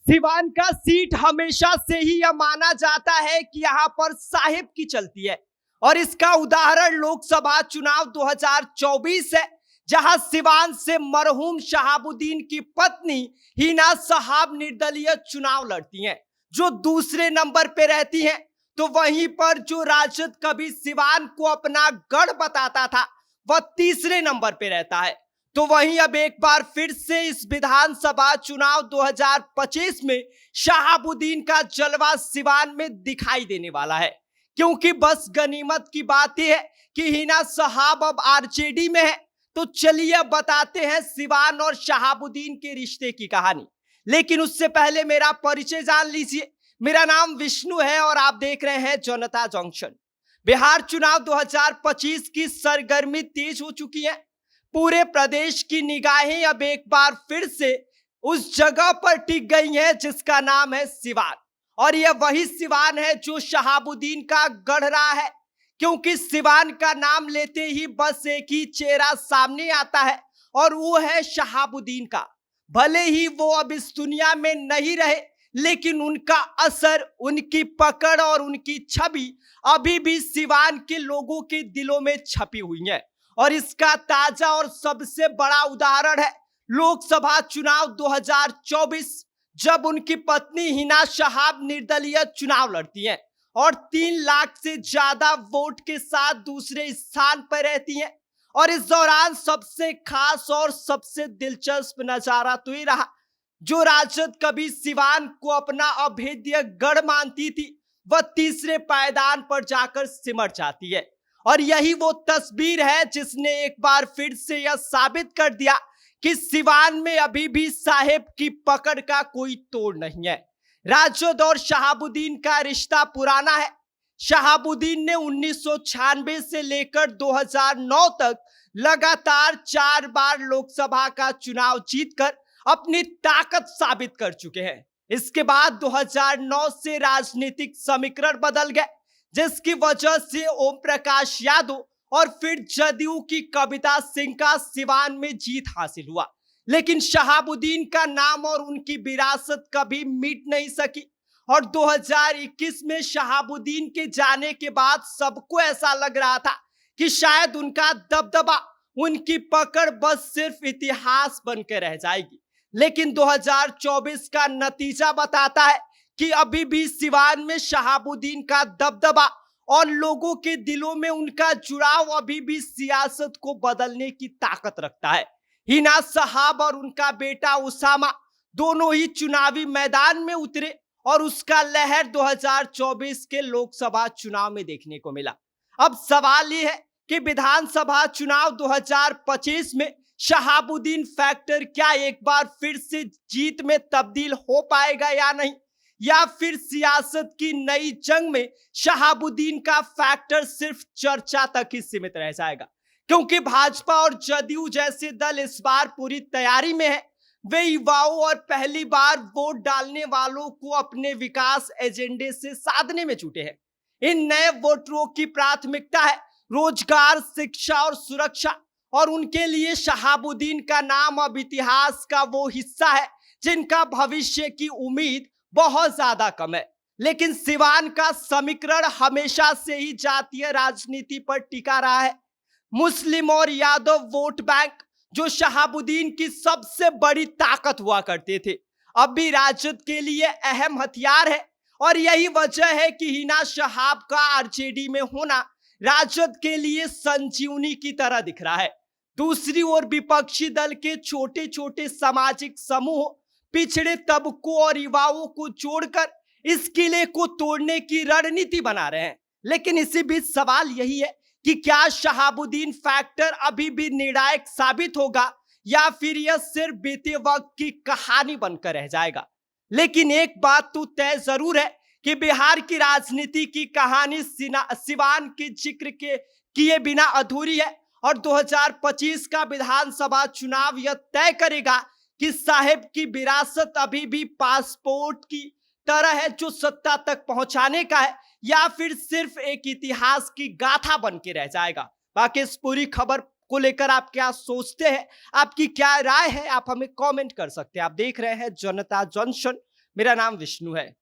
सिवान का सीट हमेशा से ही यह माना जाता है कि यहां पर साहिब की चलती है और इसका उदाहरण लोकसभा चुनाव 2024 है, जहां सिवान से मरहूम शहाबुद्दीन की पत्नी हिना साहब निर्दलीय चुनाव लड़ती हैं, जो दूसरे नंबर पे रहती हैं। तो वहीं पर जो राजद कभी सिवान को अपना गढ़ बताता था, वह तीसरे नंबर पे रहता है। तो वहीं अब एक बार फिर से इस विधानसभा चुनाव 2025 में शहाबुद्दीन का जलवा सिवान में दिखाई देने वाला है, क्योंकि बस गनीमत की बात यह है कि हिना साहब अब आरजेडी में है। तो चलिए अब बताते हैं सिवान और शहाबुद्दीन के रिश्ते की कहानी। लेकिन उससे पहले मेरा परिचय जान लीजिए। मेरा नाम विष्णु है और आप देख रहे हैं जनता जंक्शन। बिहार चुनाव 2025 की सरगर्मी तेज हो चुकी है। पूरे प्रदेश की निगाहें अब एक बार फिर से उस जगह पर टिक गई हैं जिसका नाम है सिवान। और यह वही सिवान है जो शहाबुद्दीन का गढ़ रहा है, क्योंकि सिवान का नाम लेते ही बस एक ही चेहरा सामने आता है और वो है शहाबुद्दीन का। भले ही वो अब इस दुनिया में नहीं रहे, लेकिन उनका असर, उनकी पकड़ और उनकी छवि अभी भी सिवान के लोगों के दिलों में छपी हुई है। और इसका ताजा और सबसे बड़ा उदाहरण है लोकसभा चुनाव 2024, जब उनकी पत्नी हिना साहब निर्दलीय चुनाव लड़ती हैं और 3 लाख से ज्यादा वोट के साथ दूसरे स्थान पर रहती हैं। और इस दौरान सबसे खास और सबसे दिलचस्प नजारा तो ये रहा, जो राजद कभी सिवान को अपना अभेद्य गढ़ मानती थी, वह तीसरे पायदान पर जाकर सिमट जाती है। और यही वो तस्वीर है जिसने एक बार फिर से यह साबित कर दिया कि सिवान में अभी भी साहेब की पकड़ का कोई तोड़ नहीं है। राजद और शहाबुद्दीन का रिश्ता पुराना है। शहाबुद्दीन ने 1996 से लेकर 2009 तक लगातार 4 बार लोकसभा का चुनाव जीतकर अपनी ताकत साबित कर चुके हैं। इसके बाद 2009 से राजनीतिक समीकरण बदल गए, जिसकी वजह से ओम प्रकाश यादव और फिर जदयू की कविता सिंह का सिवान में जीत हासिल हुआ। लेकिन शहाबुद्दीन का नाम और उनकी विरासत कभी मिट नहीं सकी। और 2021 में शहाबुद्दीन के जाने के बाद सबको ऐसा लग रहा था कि शायद उनका दबदबा, उनकी पकड़ बस सिर्फ इतिहास बनकर रह जाएगी। लेकिन 2024 का नतीजा बताता है कि अभी भी सिवान में शहाबुद्दीन का दबदबा और लोगों के दिलों में उनका जुड़ाव अभी भी सियासत को बदलने की ताकत रखता है। हिना साहब और उनका बेटा उसामा दोनों ही चुनावी मैदान में उतरे और उसका लहर 2024 के लोकसभा चुनाव में देखने को मिला। अब सवाल यह है कि विधानसभा चुनाव 2025 में शहाबुद्दीन फैक्टर क्या एक बार फिर से जीत में तब्दील हो पाएगा या नहीं, या फिर सियासत की नई जंग में शहाबुद्दीन का फैक्टर सिर्फ चर्चा तक ही सीमित रह जाएगा। क्योंकि भाजपा और जदयू जैसे दल इस बार पूरी तैयारी में है। वे युवाओं और पहली बार वोट डालने वालों को अपने विकास एजेंडे से साधने में जुटे हैं। इन नए वोटरों की प्राथमिकता है रोजगार, शिक्षा और सुरक्षा। और उनके लिए शहाबुद्दीन का नाम अब इतिहास का वो हिस्सा है जिनका भविष्य की उम्मीद बहुत ज्यादा कम है। लेकिन सिवान का समीकरण हमेशा से ही जातीय राजनीति पर टिका रहा है। मुस्लिम और यादव वोट बैंक, जो शहाबुद्दीन की सबसे बड़ी ताकत हुआ करते थे, अब भी राजद के लिए अहम हथियार है। और यही वजह है कि हिना साहब का आरजेडी में होना राजद के लिए संजीवनी की तरह दिख रहा है। दूसरी ओर विपक्षी दल के छोटे छोटे सामाजिक समूह पिछड़े तबकों और युवाओं को जोड़कर इस किले को तोड़ने की रणनीति बना रहे हैं। लेकिन इसी बीच सवाल यही है कि क्या शहाबुद्दीन फैक्टर अभी भी निर्णायक साबित होगा, या फिर यह सिर्फ बीते वक्त की कहानी बनकर रह जाएगा। लेकिन एक बात तो तय जरूर है कि बिहार की राजनीति की कहानी सिवान के जिक्र के किए बिना अधूरी है। और 2025 का विधानसभा चुनाव यह तय करेगा कि साहेब की विरासत अभी भी पासपोर्ट की तरह है जो सत्ता तक पहुंचाने का है, या फिर सिर्फ एक इतिहास की गाथा बन के रह जाएगा। बाकी इस पूरी खबर को लेकर आप क्या सोचते हैं, आपकी क्या राय है, आप हमें कमेंट कर सकते हैं। आप देख रहे हैं जनता जंक्शन। मेरा नाम विष्णु है।